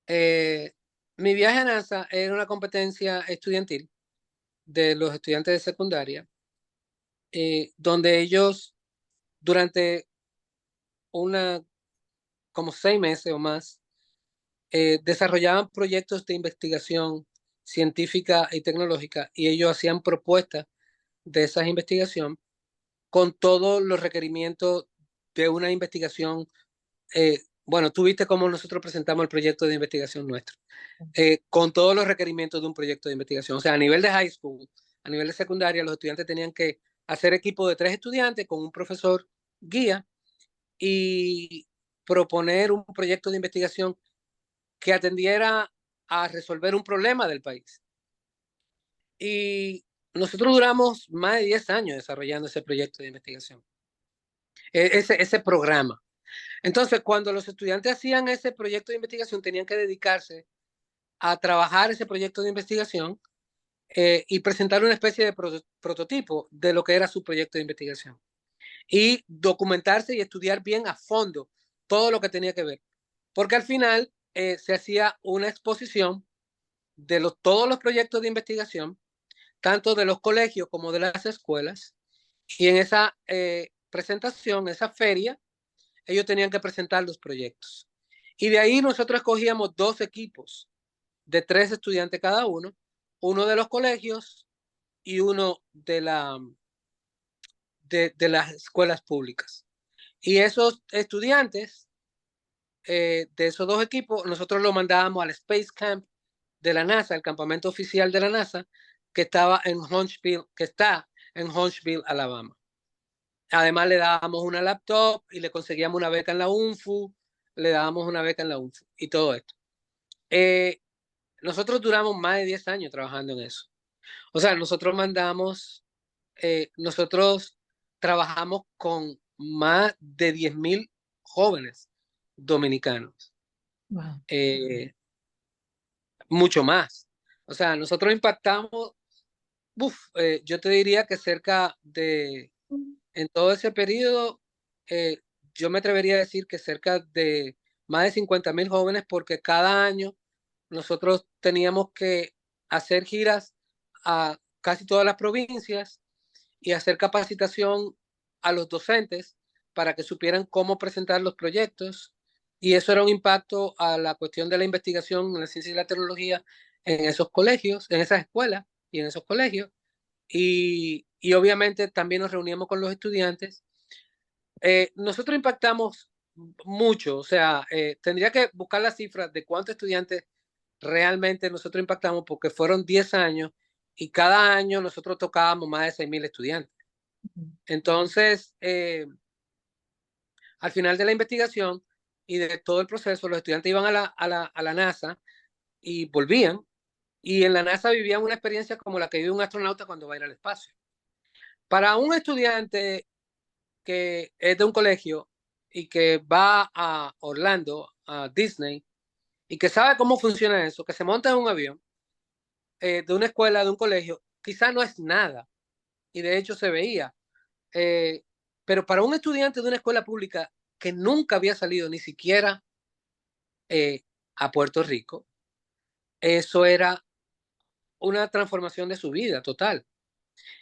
Eh, Mi viaje a NASA era una competencia estudiantil de los estudiantes de secundaria, donde ellos durante una como 6 meses o más desarrollaban proyectos de investigación científica y tecnológica y ellos hacían propuestas de esas investigaciones con todos los requerimientos de una investigación. Bueno, tú viste cómo nosotros presentamos el proyecto de investigación nuestro, con todos los requerimientos de un proyecto de investigación. O sea, a nivel de high school, a nivel de secundaria, los estudiantes tenían que hacer equipo de 3 estudiantes con un profesor guía y proponer un proyecto de investigación que atendiera a resolver un problema del país. Y nosotros duramos más de 10 años desarrollando ese proyecto de investigación, ese programa. Entonces, cuando los estudiantes hacían ese proyecto de investigación, tenían que dedicarse a trabajar ese proyecto de investigación y presentar una especie de prototipo de lo que era su proyecto de investigación. Y documentarse y estudiar bien a fondo todo lo que tenía que ver. Porque al final se hacía una exposición de todos los proyectos de investigación, tanto de los colegios como de las escuelas. Y en esa presentación, esa feria, ellos tenían que presentar los proyectos. Y de ahí nosotros escogíamos 2 equipos de 3 estudiantes cada uno de los colegios y uno de las escuelas públicas. Y esos estudiantes de esos 2 equipos, nosotros los mandábamos al Space Camp de la NASA, el campamento oficial de la NASA, que estaba en Huntsville, que está en Huntsville, Alabama. Además, le dábamos una laptop y le conseguíamos una beca en la UNFU, le dábamos una beca en la UNFU y todo esto. Eh, Nosotros duramos más de 10 años trabajando en eso. O sea, nosotros trabajamos con más de 10.000 jóvenes dominicanos. Wow. Eh, Mucho más. O sea, nosotros impactamos, yo te diría que en todo ese periodo, eh, yo me atrevería a decir que cerca de más de 50.000 jóvenes, porque cada año nosotros teníamos que hacer giras a casi todas las provincias y hacer capacitación a los docentes para que supieran cómo presentar los proyectos. Y eso era un impacto a la cuestión de la investigación en la ciencia y la tecnología en esos colegios, en esas escuelas y en esos colegios. Y obviamente también nos reuníamos con los estudiantes. Nosotros impactamos mucho, o sea, tendría que buscar las cifras de cuántos estudiantes realmente nosotros impactamos porque fueron 10 años y cada año nosotros tocábamos más de 6.000 estudiantes. Entonces, al final de la investigación y de todo el proceso, los estudiantes iban a la NASA y volvían, y en la NASA vivían una experiencia como la que vive un astronauta cuando va a ir al espacio. Para un estudiante que es de un colegio y que va a Orlando, a Disney, y que sabe cómo funciona eso, que se monta en un avión de una escuela, de un colegio, quizá no es nada, y de hecho se veía. Eh, pero para un estudiante de una escuela pública que nunca había salido ni siquiera eh, a Puerto Rico, eso era una transformación de su vida total.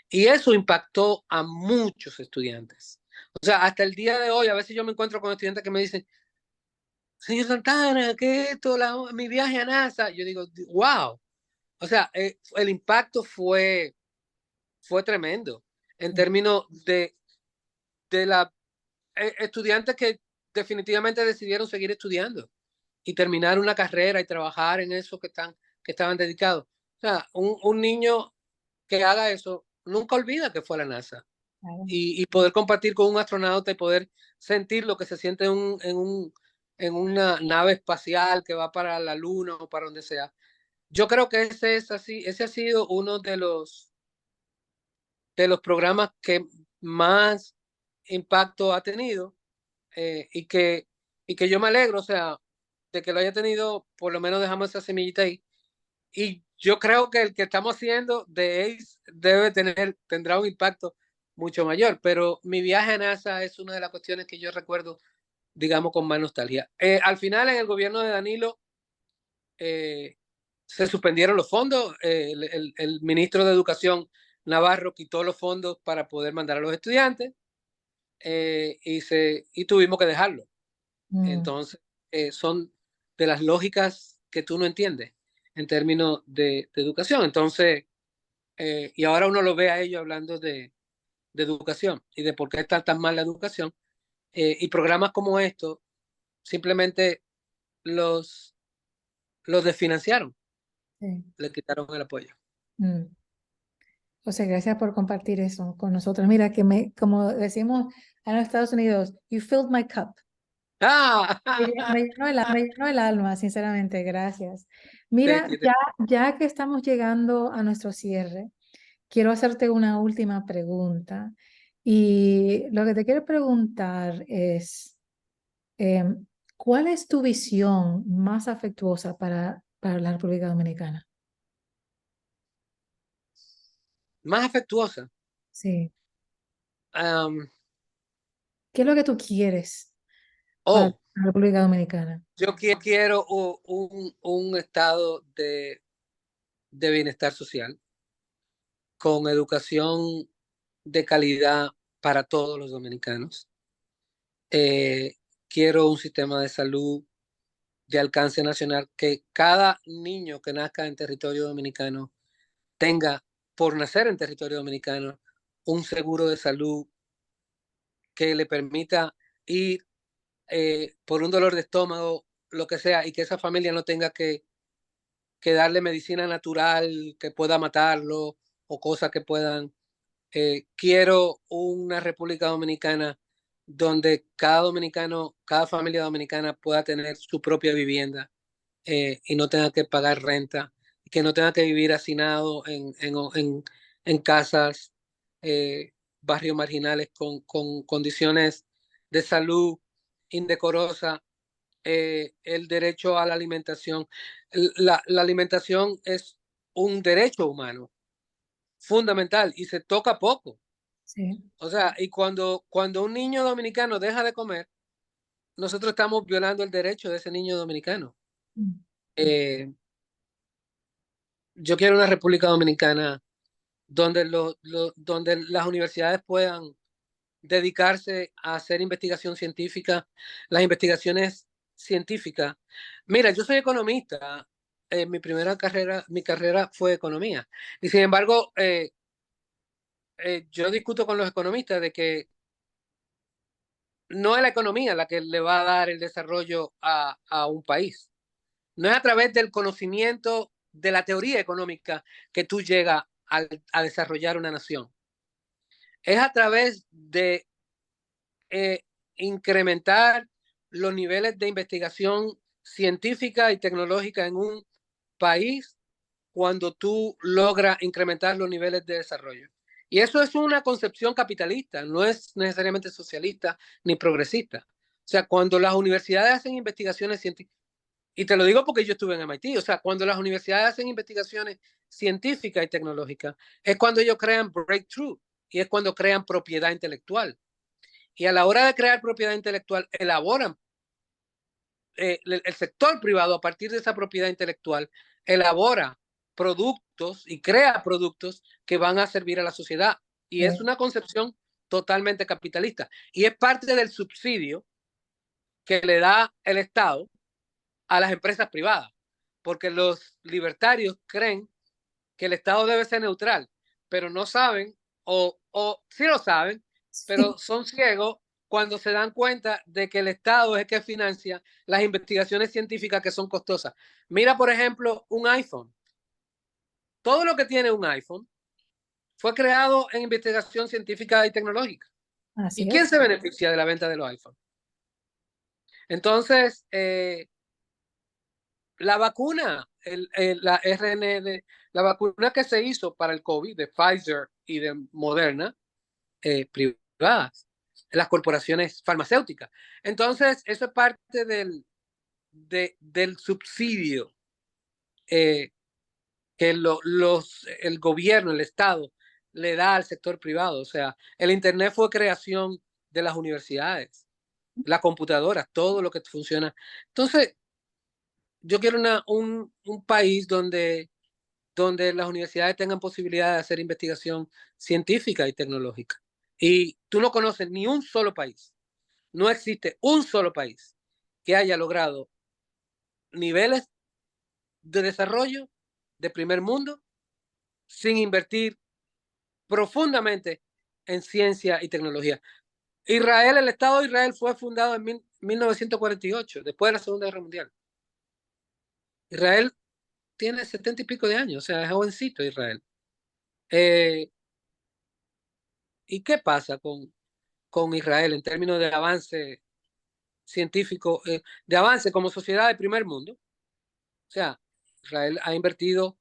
Y eso impactó a muchos estudiantes. O sea, hasta el día de hoy, a veces yo me encuentro con estudiantes que me dicen, señor Santana, ¿qué es esto? Mi viaje a NASA. Yo digo, wow. O sea, el impacto fue tremendo en términos de la estudiantes que definitivamente decidieron seguir estudiando y terminar una carrera y trabajar en eso que estaban dedicados. O sea, un niño que haga eso nunca olvida que fue a la NASA. Claro. y poder compartir con un astronauta y poder sentir lo que se siente en una nave espacial que va para la luna o para donde sea. Yo creo que ese ha sido uno de los programas que más impacto ha tenido, y que yo me alegro, o sea, de que lo haya tenido. Por lo menos dejamos esa semillita ahí. Y yo creo que el que estamos haciendo de ACE tendrá un impacto mucho mayor, pero mi viaje a NASA es una de las cuestiones que yo recuerdo, digamos, con más nostalgia. Al final, en el gobierno de Danilo, eh, se suspendieron los fondos. El ministro de Educación, Navarro, quitó los fondos para poder mandar a los estudiantes, y tuvimos que dejarlo. Mm, Entonces, son de las lógicas que tú no entiendes en términos de educación. Entonces, y ahora uno lo ve a ellos hablando de educación y de por qué está tan mal la educación. Y programas como estos simplemente los, los desfinanciaron, sí. le quitaron el apoyo. Mm. José, gracias por compartir eso con nosotros. Mira, como decimos en los Estados Unidos, you filled my cup. ¡Ah! Me llenó el alma, sinceramente, gracias. Te- Mira, te- ya que estamos llegando a nuestro cierre, quiero hacerte una última pregunta. Y lo que te quiero preguntar es, em, ¿cuál es tu visión más afectuosa para la República Dominicana? Más afectuosa. Sí. Um, ¿Qué es lo que tú quieres para oh, la República Dominicana? yo quiero un estado de bienestar social, con educación de calidad para todos los dominicanos. Eh, Quiero un sistema de salud de alcance nacional, que cada niño que nazca en territorio dominicano tenga, por nacer en territorio dominicano, un seguro de salud que le permita ir, por un dolor de estómago, lo que sea, y que esa familia no tenga que darle medicina natural que pueda matarlo o cosas que puedan. Quiero una República Dominicana donde cada dominicano, cada familia dominicana pueda tener su propia vivienda, y no tenga que pagar renta, que no tenga que vivir hacinado en casas, barrios marginales con condiciones de salud indecorosas. El derecho a la alimentación. La alimentación es un derecho humano fundamental y se toca poco. Sí. O sea, y cuando un niño dominicano deja de comer, nosotros estamos violando el derecho de ese niño dominicano. Mm. Eh, yo quiero una República Dominicana donde, donde las universidades puedan dedicarse a hacer investigación científica, las investigaciones científicas. Mira, yo soy economista. Mi carrera fue economía. Y sin embargo, yo discuto con los economistas de que no es la economía la que le va a dar el desarrollo a un país. No es a través del conocimiento de la teoría económica que tú llegas a desarrollar una nación. Es a través de, eh, incrementar los niveles de investigación científica y tecnológica en un país, cuando tú logras incrementar los niveles de desarrollo. Y eso es una concepción capitalista, no es necesariamente socialista ni progresista. O sea, cuando las universidades hacen investigaciones científicas, y te lo digo porque yo estuve en MIT, o sea, cuando las universidades hacen investigaciones científicas y tecnológicas, es cuando ellos crean breakthrough, y es cuando crean propiedad intelectual. Y a la hora de crear propiedad intelectual, elaboran, el sector privado, a partir de esa propiedad intelectual, elabora productos y crea productos que van a servir a la sociedad. Y es Sí. una concepción totalmente capitalista. Y es parte del subsidio que le da el Estado a las empresas privadas. Porque los libertarios creen que el Estado debe ser neutral, pero no saben, o sí lo saben, pero son ciegos cuando se dan cuenta de que el Estado es el que financia las investigaciones científicas que son costosas. Mira, por ejemplo, un iPhone. Todo lo que tiene un iPhone fue creado en investigación científica y tecnológica. Así ¿Y quién es. se beneficia de la venta de los iPhones? Entonces, la vacuna, la la vacuna que se hizo para el COVID de Pfizer y de Moderna, privadas, las corporaciones farmacéuticas. Entonces, eso es parte del subsidio que el gobierno, el Estado, le da al sector privado. O sea, el Internet fue creación de las universidades, la computadora, todo lo que funciona. Entonces, yo quiero un país donde las universidades tengan posibilidad de hacer investigación científica y tecnológica. Y tú no conoces ni un solo país, no existe un solo país que haya logrado niveles de desarrollo de primer mundo sin invertir profundamente en ciencia y tecnología. Israel, el Estado de Israel fue fundado en 1948, después de la Segunda Guerra Mundial. Israel tiene 70 y pico de años, o sea, es jovencito Israel. ¿Y qué pasa con Israel en términos de avance científico, de avance como sociedad de primer mundo? O sea, Israel ha invertido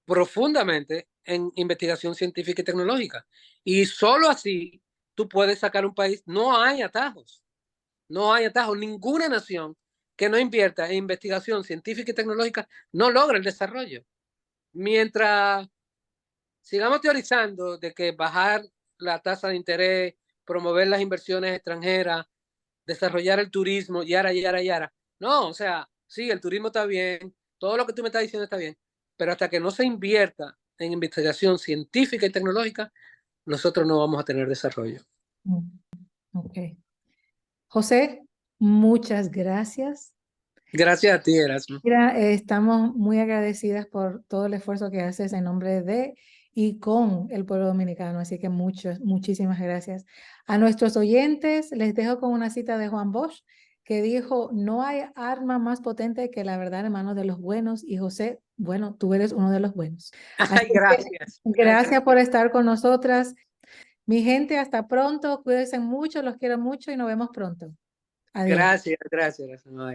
profundamente en investigación científica y tecnológica. Y solo así tú puedes sacar un país. No hay atajos. No hay atajos. Ninguna nación que no invierta en investigación científica y tecnológica no logra el desarrollo. Mientras sigamos teorizando de que bajar la tasa de interés, promover las inversiones extranjeras, desarrollar el turismo, yara, yara, yara. No, o sea, sí, el turismo está bien, todo lo que tú me estás diciendo está bien, pero hasta que no se invierta en investigación científica y tecnológica, nosotros no vamos a tener desarrollo. Ok. José, muchas gracias. Gracias a ti, Erasmo. Mira, estamos muy agradecidas por todo el esfuerzo que haces en nombre de y con el pueblo dominicano, así que muchísimas gracias. A nuestros oyentes les dejo con una cita de Juan Bosch que dijo, no hay arma más potente que la verdad en manos de los buenos, y José, bueno, tú eres uno de los buenos. Ay, gracias. Gracias por estar con nosotras. Mi gente, hasta pronto, cuídense mucho, los quiero mucho y nos vemos pronto. Adiós. Gracias, gracias, Erasmo.